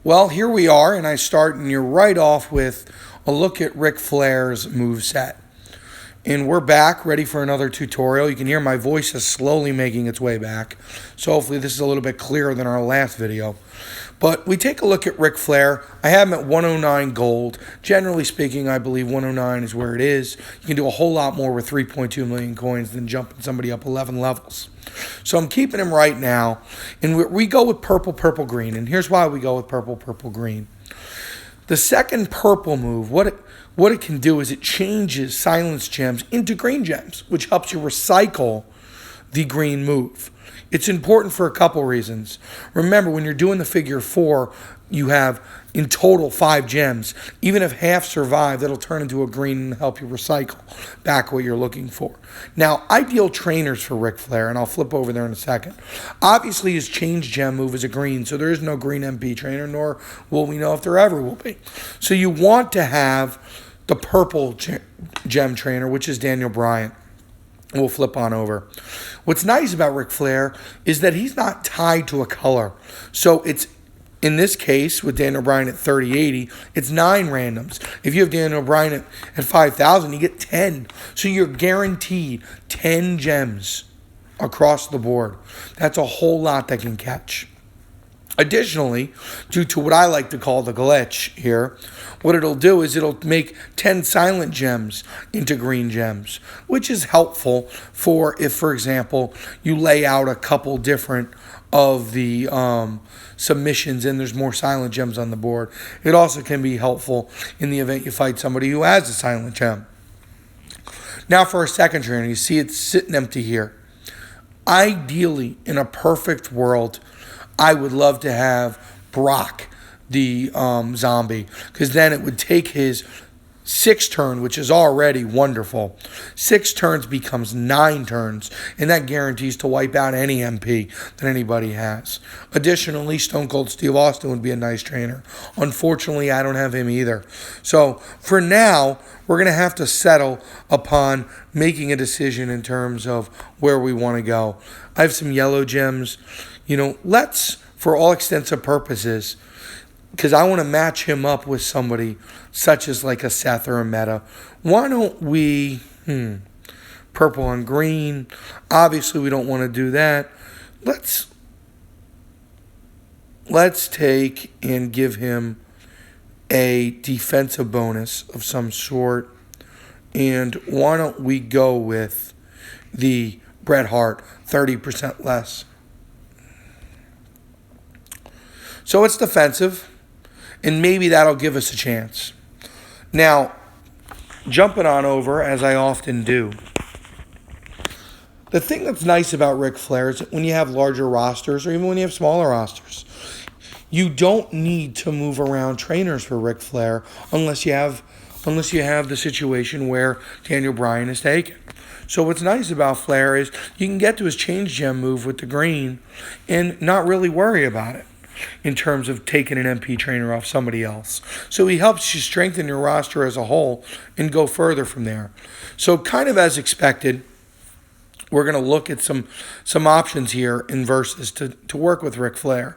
Well, here we are, and I start, and you're right off with a look at Ric Flair's moveset. And we're back, ready for another tutorial. You can hear my voice is slowly making its way back, so hopefully this is a little bit clearer than our last video. But we take a look at Ric Flair. I have him at 109 gold. Generally speaking, I believe 109 is where it is. You can do a whole lot more with 3.2 million coins than jumping somebody up 11 levels. So I'm keeping him right now. And we go with purple, purple, green. And here's why we go with purple, purple, green. The second purple move, what it can do is it changes silence gems into green gems, which helps you recycle the green move. It's important for a couple reasons. Remember, when you're doing the figure 4, you have in total 5 gems. Even if half survive, that'll turn into a green and help you recycle back what you're looking for. Now, ideal trainers for Ric Flair, and I'll flip over there in a second. Obviously, his change gem move is a green, so there is no green MP trainer, nor will we know if there ever will be. So you want to have the purple gem trainer, which is Daniel Bryan. We'll flip on over. What's nice about Ric Flair is that he's not tied to a color. So it's, in this case, with Daniel Bryan at 3080, it's 9 randoms. If you have Daniel Bryan at 5,000, you get 10. So you're guaranteed 10 gems across the board. That's a whole lot that can catch. Additionally, due to what I like to call the glitch here, what it'll do is it'll make 10 silent gems into green gems, which is helpful for if, for example, you lay out a couple different of the submissions and there's more silent gems on the board. It also can be helpful in the event you fight somebody who has a silent gem. Now for our second trainer, you see it's sitting empty here. Ideally, in a perfect world, I would love to have Brock, the zombie, because then it would take his 6 turn, which is already wonderful. 6 turns becomes 9 turns, and that guarantees to wipe out any MP that anybody has. Additionally, Stone Cold Steve Austin would be a nice trainer. Unfortunately, I don't have him either. So for now, we're going to have to settle upon making a decision in terms of where we want to go. I have some yellow gems. Let's, for all extensive purposes, because I want to match him up with somebody such as like a Seth or a Meta. Why don't we, purple on green. Obviously, we don't want to do that. Let's take and give him a defensive bonus of some sort. And why don't we go with the Bret Hart, 30% less. So it's defensive, and maybe that'll give us a chance. Now, jumping on over, as I often do, the thing that's nice about Ric Flair is that when you have larger rosters, or even when you have smaller rosters, you don't need to move around trainers for Ric Flair unless you have the situation where Daniel Bryan is taken. So what's nice about Flair is you can get to his change gem move with the green and not really worry about it in terms of taking an MP trainer off somebody else. So he helps you strengthen your roster as a whole and go further from there. So kind of as expected, we're going to look at some options here in versus to work with Ric Flair.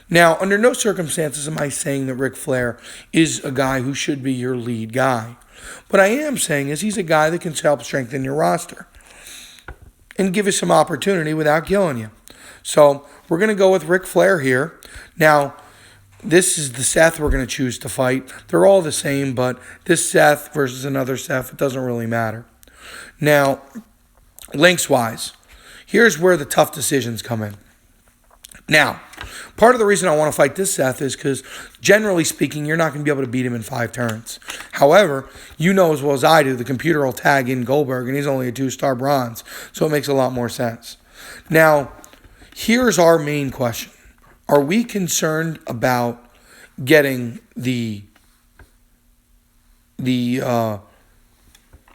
Now, under no circumstances am I saying that Ric Flair is a guy who should be your lead guy. What I am saying is he's a guy that can help strengthen your roster and give you some opportunity without killing you. So we're going to go with Ric Flair here. Now, this is the Seth we're going to choose to fight. They're all the same, but this Seth versus another Seth, it doesn't really matter. Now, links-wise, here's where the tough decisions come in. Now, part of the reason I want to fight this Seth is because, generally speaking, you're not going to be able to beat him in 5 turns. However, you know as well as I do, the computer will tag in Goldberg, and he's only a 2-star bronze, so it makes a lot more sense. Now, here's our main question. Are we concerned about getting the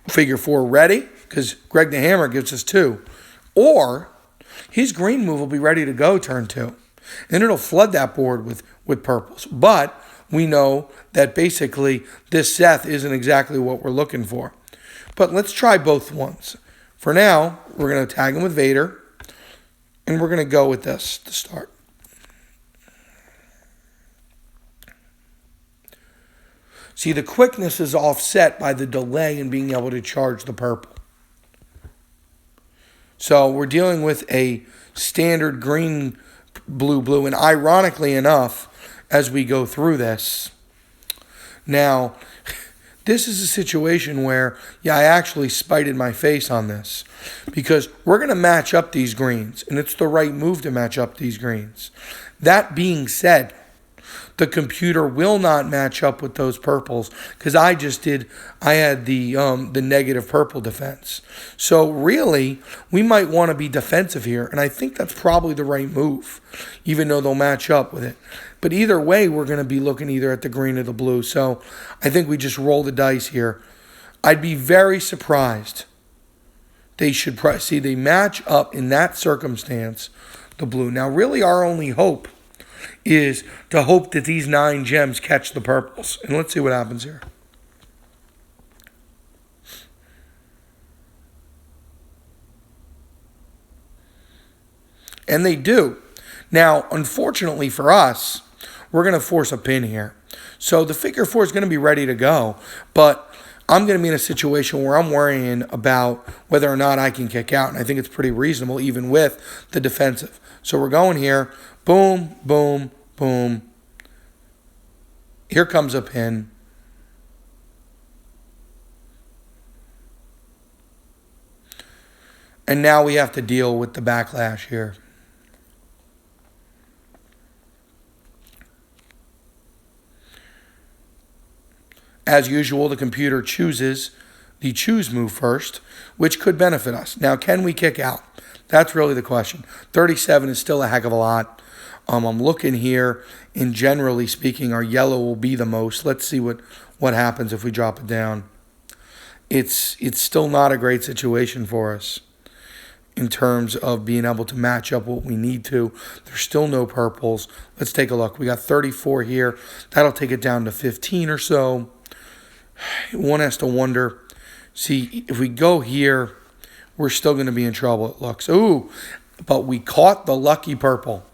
figure 4 ready? Because Greg the Hammer gives us 2. Or his green move will be ready to go turn 2. And it'll flood that board with purples. But we know that basically this Seth isn't exactly what we're looking for. But let's try both ones. For now, we're going to tag him with Vader. And we're going to go with this to start. See, the quickness is offset by the delay in being able to charge the purple. So we're dealing with a standard green, blue, blue. And ironically enough, as we go through this, now, this is a situation where, yeah, I actually spited my face on this. Because we're going to match up these greens. And it's the right move to match up these greens. That being said, the computer will not match up with those purples because I had the negative purple defense. So really, we might want to be defensive here, and I think that's probably the right move, even though they'll match up with it. But either way, we're going to be looking either at the green or the blue. So I think we just roll the dice here. I'd be very surprised. They should see they match up in that circumstance, the blue. Now, really, our only hope is to hope that these 9 gems catch the purples. And let's see what happens here. And they do. Now, unfortunately for us, we're going to force a pin here. So the figure 4 is going to be ready to go, but I'm going to be in a situation where I'm worrying about whether or not I can kick out, and I think it's pretty reasonable even with the defensive. So we're going here. Boom, boom, boom. Here comes a pin. And now we have to deal with the backlash here. As usual, the computer chooses the choose move first, which could benefit us. Now, can we kick out? That's really the question. 37 is still a heck of a lot. I'm looking here, and generally speaking, our yellow will be the most. Let's see what happens if we drop it down. It's still not a great situation for us in terms of being able to match up what we need to. There's still no purples. Let's take a look. We got 34 here. That'll take it down to 15 or so. One has to wonder, see, if we go here, we're still going to be in trouble, it looks. Ooh, but we caught the lucky purple.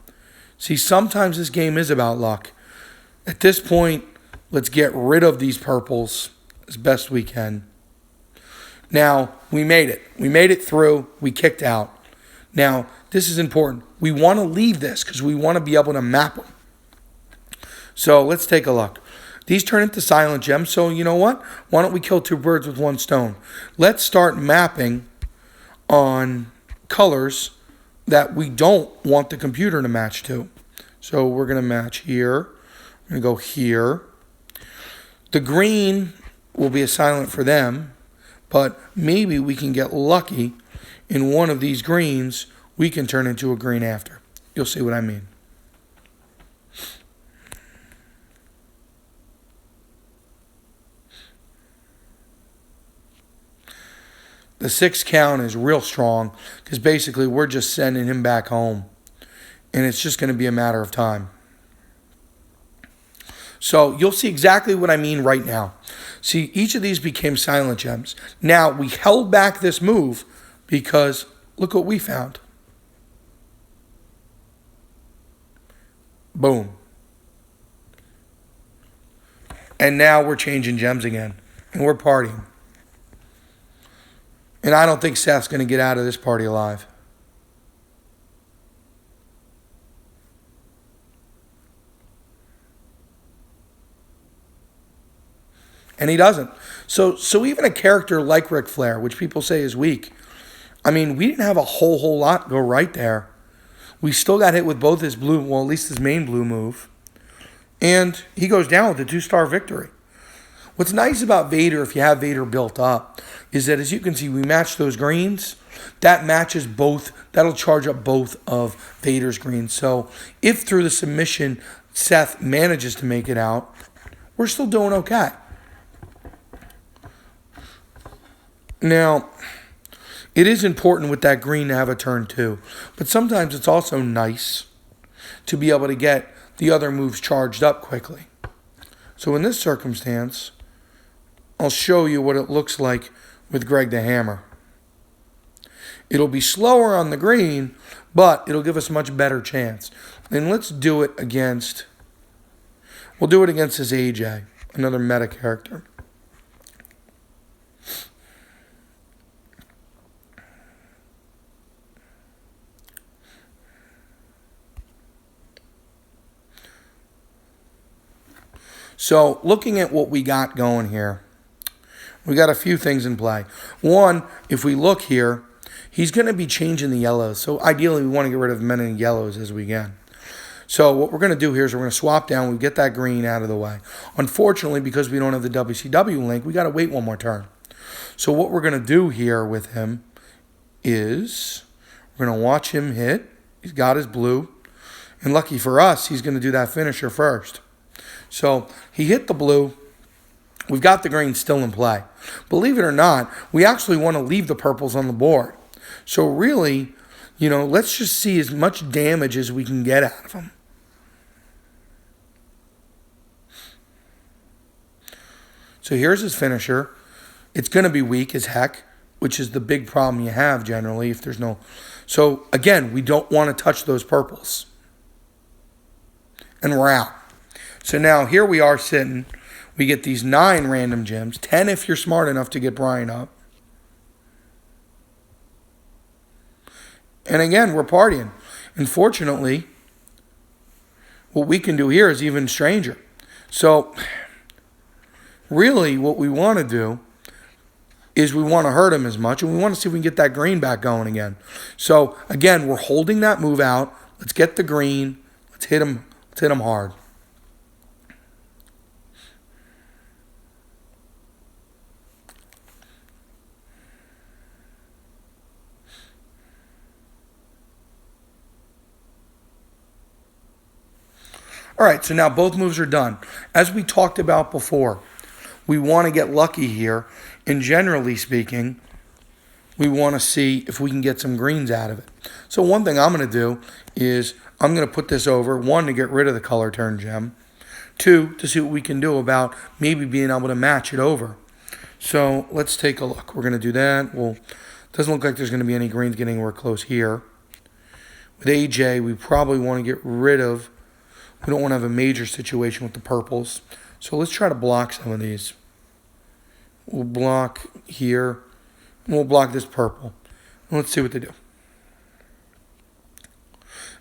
See, sometimes this game is about luck. At this point, let's get rid of these purples as best we can. Now, we made it. We made it through. We kicked out. Now, this is important. We want to leave this because we want to be able to map them. So let's take a look. These turn into silent gems, so you know what? Why don't we kill 2 birds with 1 stone? Let's start mapping on colors that we don't want the computer to match to. So we're going to match here. We're going to go here. The green will be a silent for them, but maybe we can get lucky in one of these greens. We can turn into a green after. You'll see what I mean. The 6 count is real strong because basically we're just sending him back home. And it's just going to be a matter of time. So you'll see exactly what I mean right now. See, each of these became silent gems. Now, we held back this move because look what we found. Boom. And now we're changing gems again. And we're partying. And I don't think Seth's going to get out of this party alive. And he doesn't. So even a character like Ric Flair, which people say is weak, I mean, we didn't have a whole lot go right there. We still got hit with both his blue, well, at least his main blue move. And he goes down with a 2-star victory. What's nice about Vader, if you have Vader built up, is that as you can see, we match those greens. That matches both. That'll charge up both of Vader's greens. So if through the submission Seth manages to make it out, we're still doing okay. Now, it is important with that green to have a turn too. But sometimes it's also nice to be able to get the other moves charged up quickly. So in this circumstance, I'll show you what it looks like with Greg the Hammer. It'll be slower on the green, but it'll give us a much better chance. And let's do it against, we'll do it against his AJ. Another meta character. So looking at what we got going here, we got a few things in play. One, if we look here, he's going to be changing the yellows. So ideally, we want to get rid of as many yellows as we can. So what we're going to do here is we're going to swap down. We get that green out of the way. Unfortunately, because we don't have the WCW link, we got to wait one more turn. So what we're going to do here with him is we're going to watch him hit. He's got his blue. And lucky for us, he's going to do that finisher first. So he hit the blue. We've got the green still in play. Believe it or not, we actually want to leave the purples on the board. So really, let's just see as much damage as we can get out of them. So here's his finisher. It's going to be weak as heck, which is the big problem you have generally if there's no... So again, we don't want to touch those purples. And we're out. So now here we are sitting. We get these 9 random gems, 10 if you're smart enough to get Brian up. And again, we're partying. Unfortunately, what we can do here is even stranger. So really what we want to do is we want to hurt him as much, and we want to see if we can get that green back going again. So again, we're holding that move out. Let's get the green. Let's hit him hard. All right, so now both moves are done. As we talked about before, we want to get lucky here. And generally speaking, we want to see if we can get some greens out of it. So one thing I'm going to do is I'm going to put this over. 1, to get rid of the color turn gem. 2, to see what we can do about maybe being able to match it over. So let's take a look. We're going to do that. Well, doesn't look like there's going to be any greens getting anywhere close here. With AJ, we probably want to get rid of... We don't want to have a major situation with the purples. So let's try to block some of these. We'll block here. And we'll block this purple. And let's see what they do.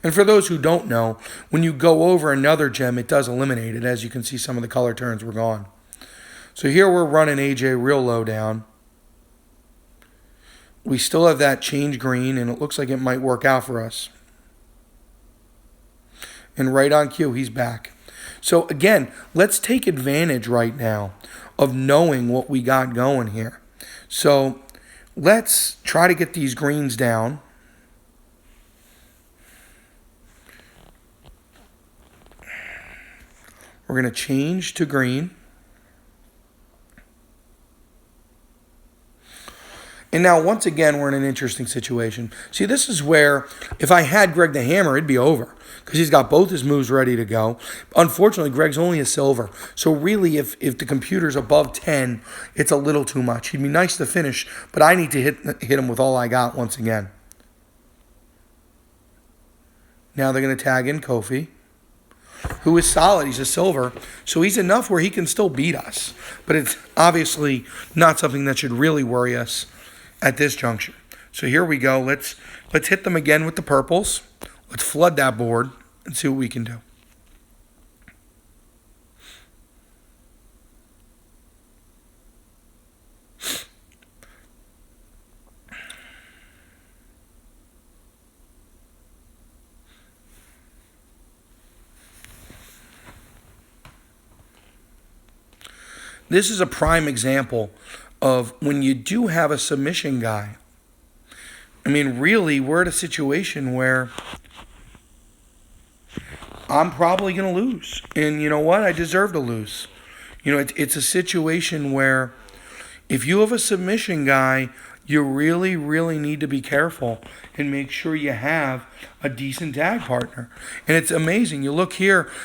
And for those who don't know, when you go over another gem, it does eliminate it. As you can see, some of the color turns were gone. So here we're running AJ real low down. We still have that change green, and it looks like it might work out for us. And right on cue, he's back. So again, let's take advantage right now of knowing what we got going here. So let's try to get these greens down. We're going to change to green. And now, once again, we're in an interesting situation. See, this is where, if I had Greg the Hammer, it'd be over. Because he's got both his moves ready to go. Unfortunately, Greg's only a silver. So really, if the computer's above 10, it's a little too much. He'd be nice to finish, but I need to hit him with all I got once again. Now they're going to tag in Kofi, who is solid. He's a silver. So he's enough where he can still beat us. But it's obviously not something that should really worry us at this juncture. So here we go. Let's hit them again with the purples. Let's flood that board and see what we can do. This is a prime example of when you do have a submission guy. I mean, really, we're at a situation where I'm probably going to lose. And you know what? I deserve to lose. You know, it's a situation where if you have a submission guy, you really, really need to be careful and make sure you have a decent tag partner. And it's amazing. You look here,